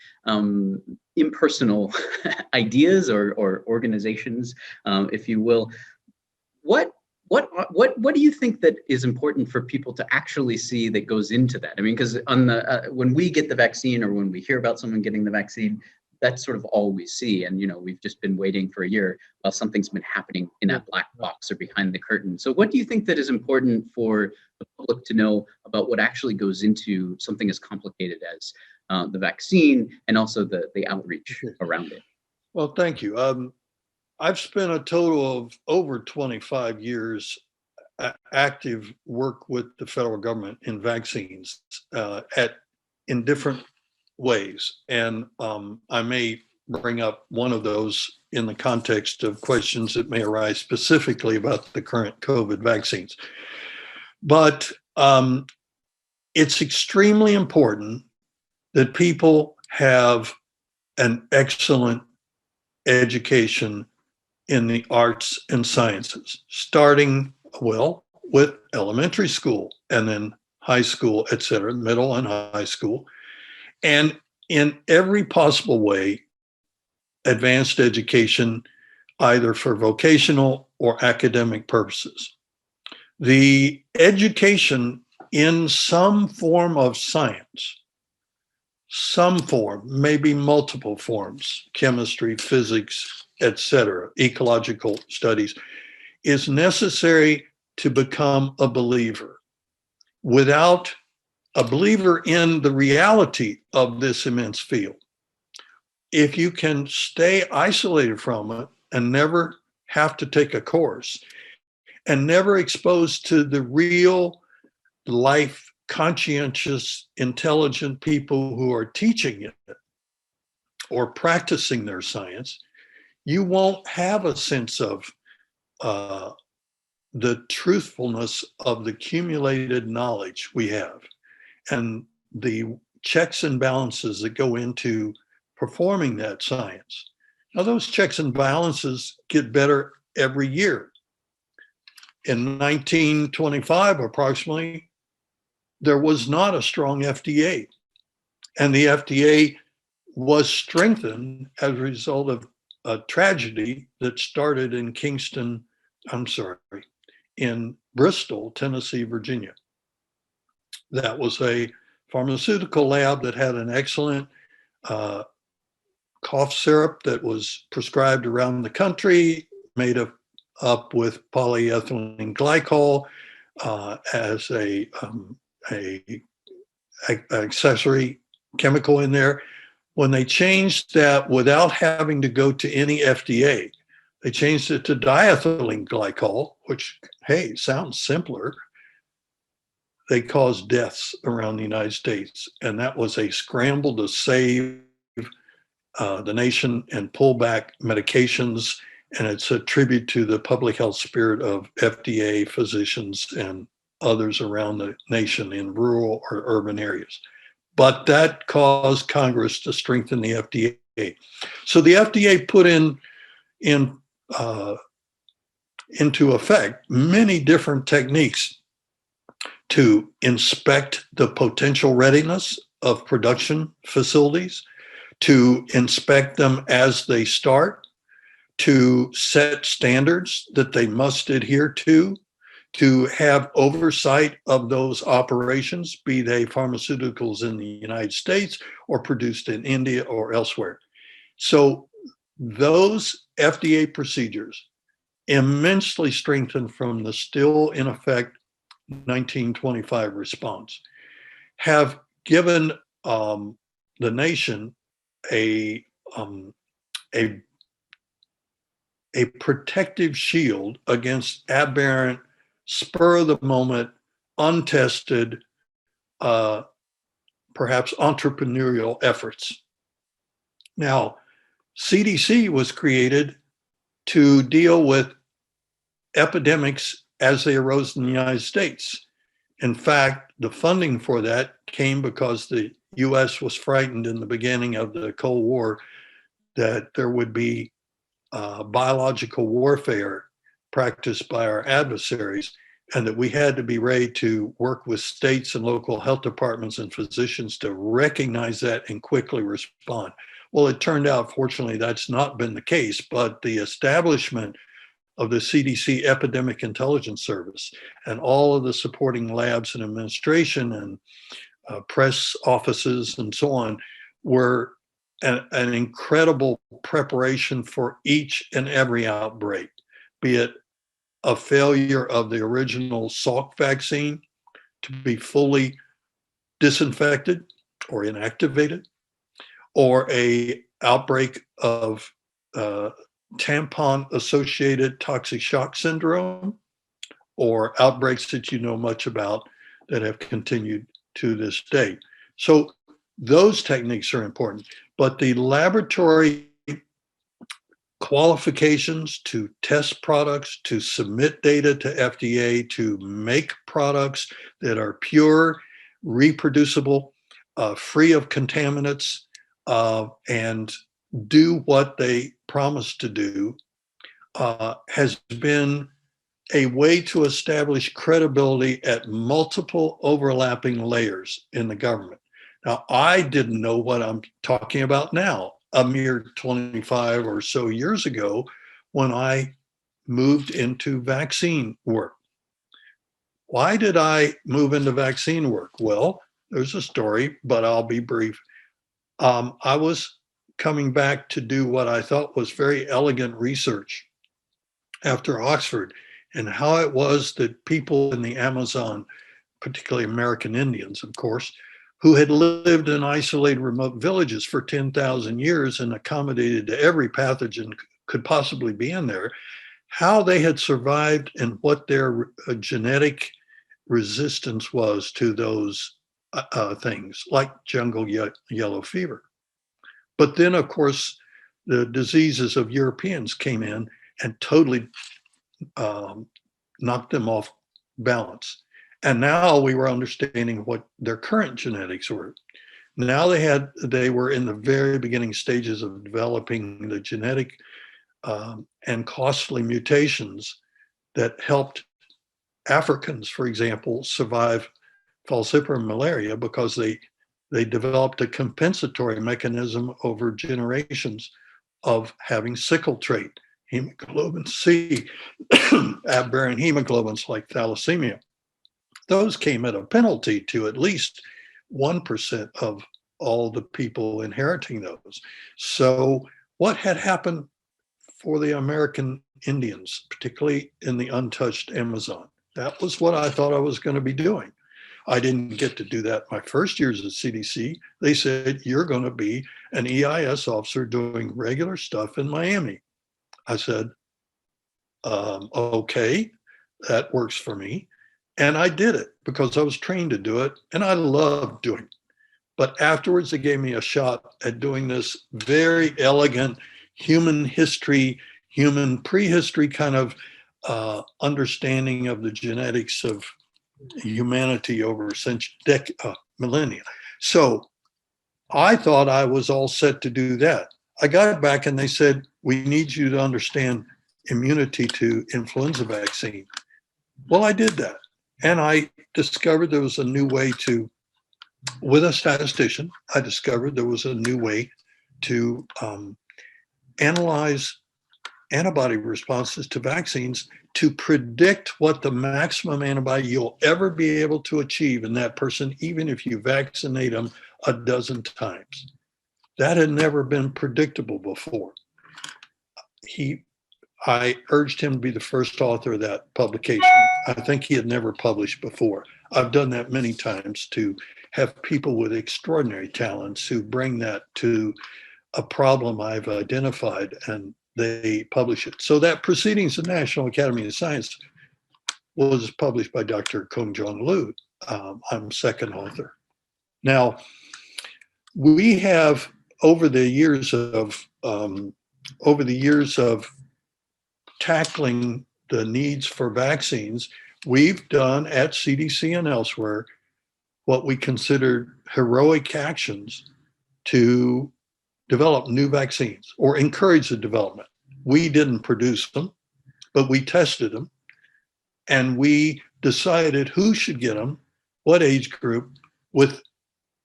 impersonal ideas or organizations, if you will. What do you think that is important for people to actually see that goes into that? I mean, because on the when we get the vaccine or when we hear about someone getting the vaccine, that's sort of all we see. And we've just been waiting for a year while something's been happening in that black box or behind the curtain. So what do you think that is important for the public to know about what actually goes into something as complicated as the vaccine and also the outreach around it? Well, thank you. I've spent a total of over 25 years active work with the federal government in vaccines in different ways. And I may bring up one of those in the context of questions that may arise specifically about the current COVID vaccines. But it's extremely important that people have an excellent education in the arts and sciences, starting, with elementary school and then high school, et cetera, middle and high school. And in every possible way, advanced education, either for vocational or academic purposes. The education in some form of science, some form, maybe multiple forms, chemistry, physics, etc., ecological studies, is necessary to become a believer. Without a believer in the reality of this immense field, if you can stay isolated from it and never have to take a course and never exposed to the real life, conscientious, intelligent people who are teaching it or practicing their science, you won't have a sense of the truthfulness of the accumulated knowledge we have and the checks and balances that go into performing that science. Now, those checks and balances get better every year. In 1925, approximately, there was not a strong FDA. And the FDA was strengthened as a result of a tragedy that started in Bristol, Tennessee, Virginia. That was a pharmaceutical lab that had an excellent cough syrup that was prescribed around the country, made up with polyethylene glycol as a accessory chemical in there. When they changed that without having to go to any FDA, they changed it to diethylene glycol, which, hey, sounds simpler. They caused deaths around the United States. And that was a scramble to save the nation and pull back medications. And it's a tribute to the public health spirit of FDA, physicians, and others around the nation in rural or urban areas. But that caused Congress to strengthen the FDA. So the FDA put into effect many different techniques to inspect the potential readiness of production facilities, to inspect them as they start, to set standards that they must adhere to have oversight of those operations, be they pharmaceuticals in the United States or produced in India or elsewhere. So those FDA procedures, immensely strengthened from the still in effect 1925 response, have given the nation a protective shield against aberrant, spur of the moment, untested, perhaps entrepreneurial efforts. Now, CDC was created to deal with epidemics as they arose in the United States. In fact, the funding for that came because the US was frightened in the beginning of the Cold War that there would be biological warfare practiced by our adversaries, and that we had to be ready to work with states and local health departments and physicians to recognize that and quickly respond. Well, it turned out, fortunately, that's not been the case, but the establishment of the CDC Epidemic Intelligence Service and all of the supporting labs and administration and press offices and so on were an incredible preparation for each and every outbreak, be it a failure of the original Salk vaccine to be fully disinfected or inactivated, or a outbreak of tampon-associated toxic shock syndrome, or outbreaks that you know much about that have continued to this day. So those techniques are important, but the laboratory qualifications to test products, to submit data to FDA, to make products that are pure, reproducible, free of contaminants, and do what they promise to do, has been a way to establish credibility at multiple overlapping layers in the government. Now, I didn't know what I'm talking about now, a mere 25 or so years ago, when I moved into vaccine work. Why did I move into vaccine work? Well, there's a story, but I'll be brief. I was coming back to do what I thought was very elegant research after Oxford, and how it was that people in the Amazon, particularly American Indians, of course, who had lived in isolated remote villages for 10,000 years and accommodated to every pathogen could possibly be in there, how they had survived and what their genetic resistance was to those things, like jungle yellow fever. But then, of course, the diseases of Europeans came in and totally knocked them off balance. And now we were understanding what their current genetics were. Now they were in the very beginning stages of developing the genetic and costly mutations that helped Africans, for example, survive falciparum malaria because they developed a compensatory mechanism over generations of having sickle trait, hemoglobin C, aberrant hemoglobins like thalassemia. Those came at a penalty to at least 1% of all the people inheriting those. So what had happened for the American Indians, particularly in the untouched Amazon? That was what I thought I was going to be doing. I didn't get to do that my first years at CDC. They said, you're going to be an EIS officer doing regular stuff in Miami. I said, okay, that works for me. And I did it because I was trained to do it, and I loved doing it. But afterwards, they gave me a shot at doing this very elegant human history, human prehistory kind of understanding of the genetics of humanity over millennia. So I thought I was all set to do that. I got back and they said, we need you to understand immunity to influenza vaccine. Well, I did that. And I discovered there was a new way to, with a statistician, I discovered there was a new way to analyze antibody responses to vaccines to predict what the maximum antibody you'll ever be able to achieve in that person, even if you vaccinate them a dozen times. That had never been predictable before. I urged him to be the first author of that publication. I think he had never published before. I've done that many times to have people with extraordinary talents who bring that to a problem I've identified and they publish it. So that Proceedings of the National Academy of Science was published by Dr. Kong Jong Lu. I'm second author. Now, we have over the years of tackling the needs for vaccines, we've done at CDC and elsewhere what we considered heroic actions to develop new vaccines or encourage the development. We didn't produce them, but we tested them and we decided who should get them, what age group,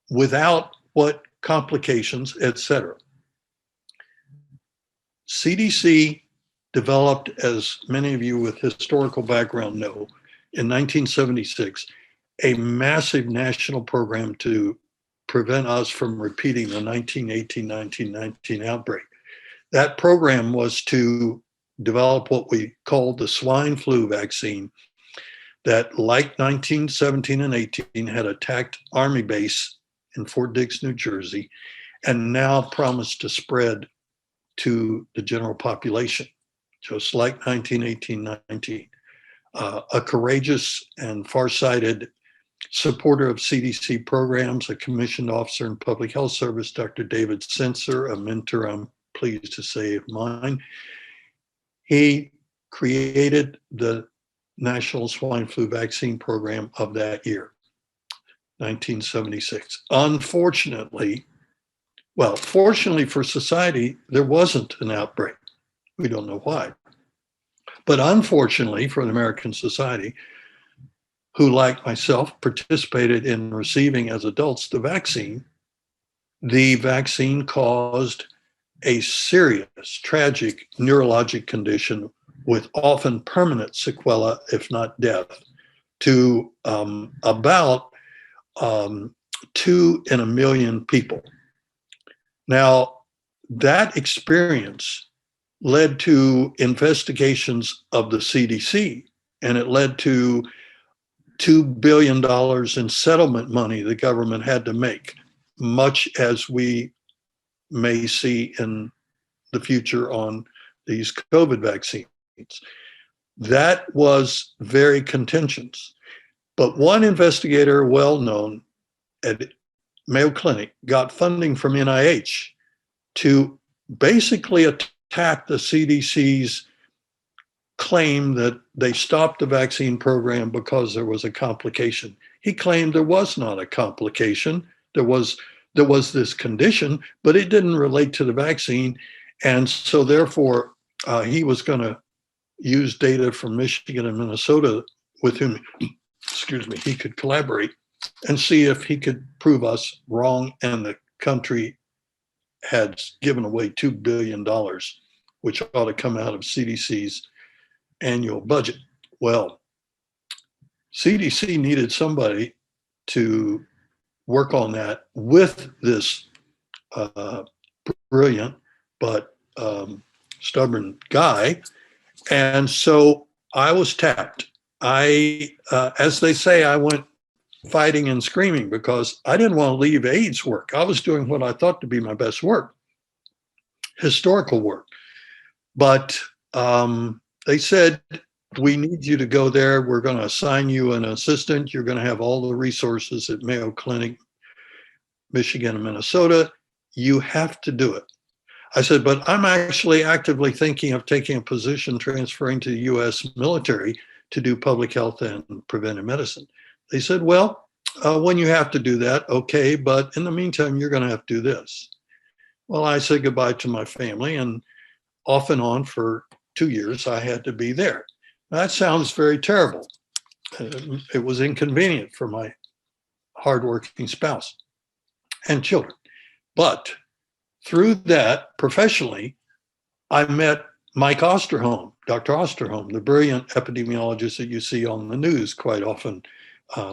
without what complications, et cetera. CDC developed, as many of you with historical background know, in 1976, a massive national program to prevent us from repeating the 1918-1919 outbreak. That program was to develop what we called the swine flu vaccine that, like 1917 and 18, had attacked Army base in Fort Dix, New Jersey, and now promised to spread to the general population, just like 1918-19. A courageous and farsighted supporter of CDC programs, a commissioned officer in public health service, Dr. David Sensor, a mentor I'm pleased to say of mine. He created the National Swine Flu Vaccine Program of that year, 1976. Unfortunately, well, fortunately for society, there wasn't an outbreak. We don't know why. But unfortunately for the American society, who, like myself, participated in receiving as adults the vaccine caused a serious, tragic neurologic condition with often permanent sequela, if not death, to about 2 in a million people. Now, that experience led to investigations of the CDC, and it led to $2 billion in settlement money the government had to make, much as we may see in the future on these COVID vaccines. That was very contentious. But one investigator, well known at Mayo Clinic, got funding from NIH to basically attack the CDC's claim that they stopped the vaccine program because there was a complication. He claimed there was not a complication. There was this condition, but it didn't relate to the vaccine. And so therefore, he was going to use data from Michigan and Minnesota with whom, he could collaborate and see if he could prove us wrong. And the country had given away $2 billion, which ought to come out of CDC's annual budget. Well, CDC needed somebody to work on that with this brilliant but stubborn guy. And so I was tapped. As they say, I went fighting and screaming because I didn't want to leave AIDS work. I was doing what I thought to be my best work, historical work. But they said, we need you to go there. We're going to assign you an assistant. You're going to have all the resources at Mayo Clinic, Michigan and Minnesota. You have to do it. I said, but I'm actually actively thinking of taking a position transferring to the US military to do public health and preventive medicine. They said, well, when you have to do that, okay, but in the meantime, you're going to have to do this. Well, I said goodbye to my family, and off and on for 2 years, I had to be there. That sounds very terrible. it was inconvenient for my hardworking spouse and children. But through that, professionally, I met Mike Osterholm, Dr. Osterholm, the brilliant epidemiologist that you see on the news quite often,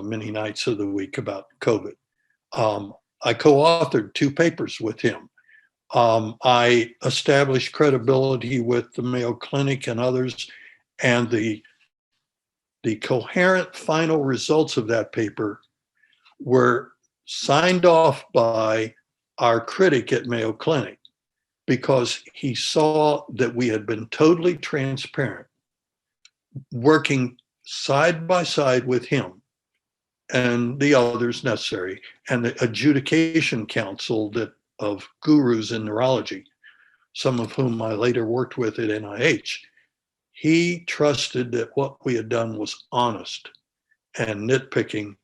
many nights of the week about COVID. I co-authored 2 papers with him. I established credibility with the Mayo Clinic and others, and the coherent final results of that paper were signed off by our critic at Mayo Clinic, because he saw that we had been totally transparent, working side by side with him and the others necessary, and the adjudication council of gurus in neurology, some of whom I later worked with at NIH. He trusted that what we had done was honest and nitpicking.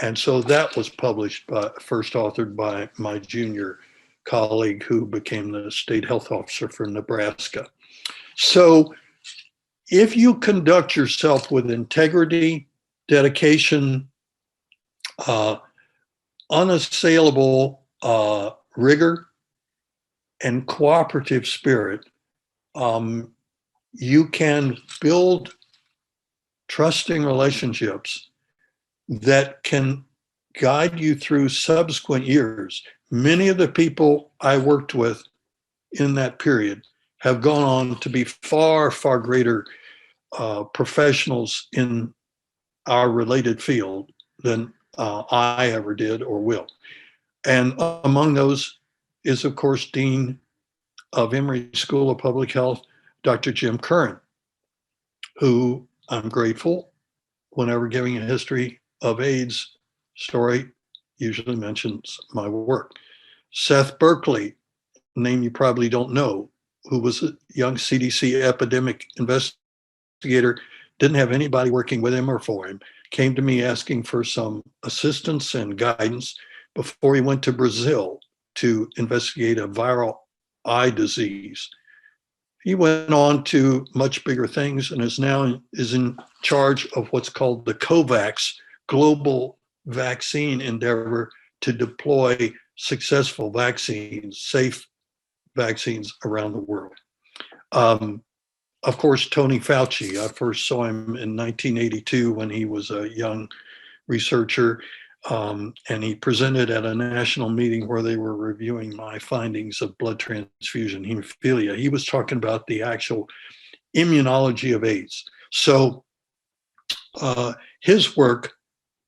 And so that was published first authored by my junior colleague who became the state health officer for Nebraska. So if you conduct yourself with integrity, dedication, unassailable rigor, and cooperative spirit, you can build trusting relationships that can guide you through subsequent years. Many of the people I worked with in that period have gone on to be far, far greater professionals in our related field than I ever did or will. And among those is, of course, Dean of Emory School of Public Health, Dr. Jim Curran, who I'm grateful, whenever giving a history of AIDS story, usually mentions my work. Seth Berkley, a name you probably don't know, who was a young CDC epidemic investigator, didn't have anybody working with him or for him, came to me asking for some assistance and guidance before he went to Brazil to investigate a viral eye disease. He went on to much bigger things and is now in charge of what's called the COVAX global vaccine endeavor to deploy successful vaccines, safe vaccines around the world. Of course, Tony Fauci, I first saw him in 1982 when he was a young researcher, and he presented at a national meeting where they were reviewing my findings of blood transfusion hemophilia. He was talking about the actual immunology of AIDS. So his work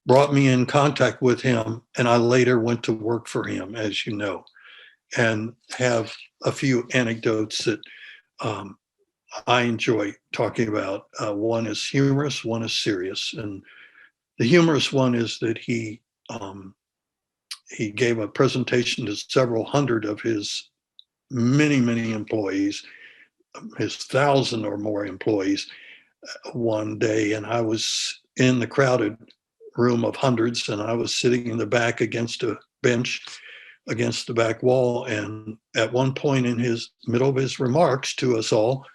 brought me in contact with him, and I later went to work for him, as you know, and have a few anecdotes that I enjoy talking about. One is humorous, one is serious. And the humorous one is that he gave a presentation to several hundred of his many, many employees, his 1,000 or more employees one day. And I was in the crowded room of hundreds, and I was sitting in the back against a bench against the back wall. And at one point in his middle of his remarks to us all,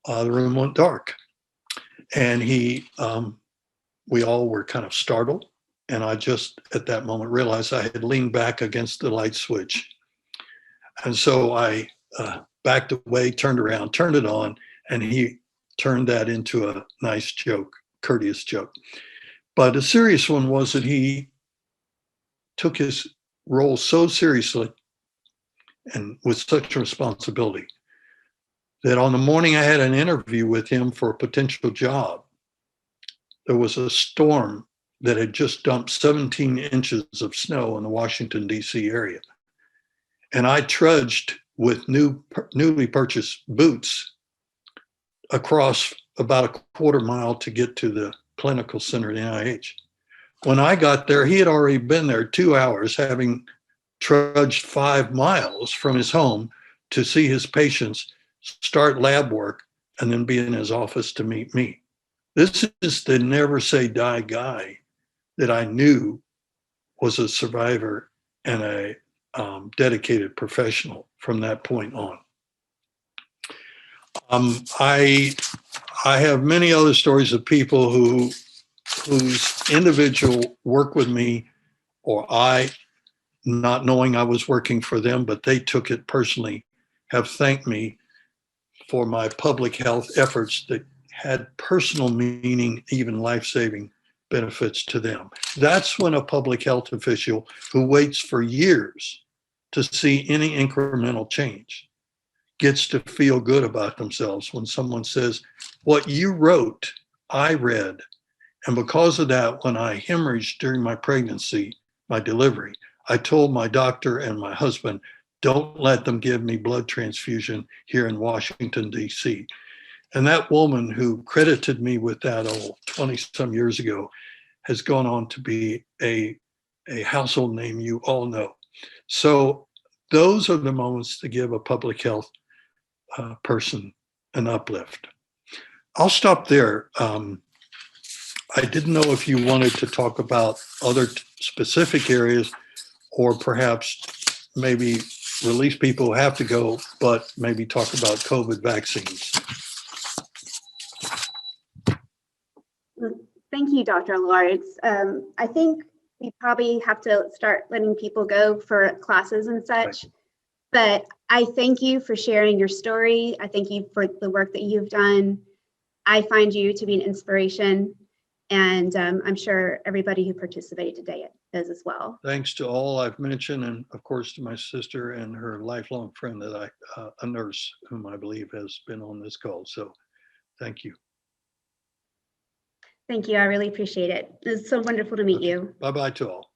the room went dark. And we all were kind of startled. And I just, at that moment, realized I had leaned back against the light switch. And so I backed away, turned around, turned it on, and he turned that into a nice joke, courteous joke. But a serious one was that he took his role so seriously and with such responsibility that on the morning I had an interview with him for a potential job, there was a storm that had just dumped 17 inches of snow in the Washington, D.C. area. And I trudged with newly purchased boots across about a quarter mile to get to the clinical center at NIH. When I got there, he had already been there 2 hours, having trudged 5 miles from his home to see his patients, start lab work, and then be in his office to meet me. This is the never say die guy that I knew was a survivor and a dedicated professional from that point on. I have many other stories of people who whose individual work with me, or I, not knowing I was working for them, but they took it personally, have thanked me for my public health efforts that had personal meaning, even life-saving benefits to them. That's when a public health official who waits for years to see any incremental change gets to feel good about themselves when someone says, what you wrote, I read. And because of that, when I hemorrhaged during my pregnancy, my delivery, I told my doctor and my husband, don't let them give me blood transfusion here in Washington, D.C. And that woman who credited me with that 20 some years ago has gone on to be a household name you all know. So those are the moments to give a public health person an uplift. I'll stop there. I didn't know if you wanted to talk about other specific areas, or perhaps maybe release people who have to go, but maybe talk about COVID vaccines. Thank you, Dr. Lawrence. I think we probably have to start letting people go for classes and such. Right. But I thank you for sharing your story. I thank you for the work that you've done. I find you to be an inspiration, and I'm sure everybody who participated today does as well. Thanks to all I've mentioned, and of course to my sister and her lifelong friend that a nurse whom I believe has been on this call. So thank you. Thank you. I really appreciate it. It's so wonderful to meet you. Bye-bye to all.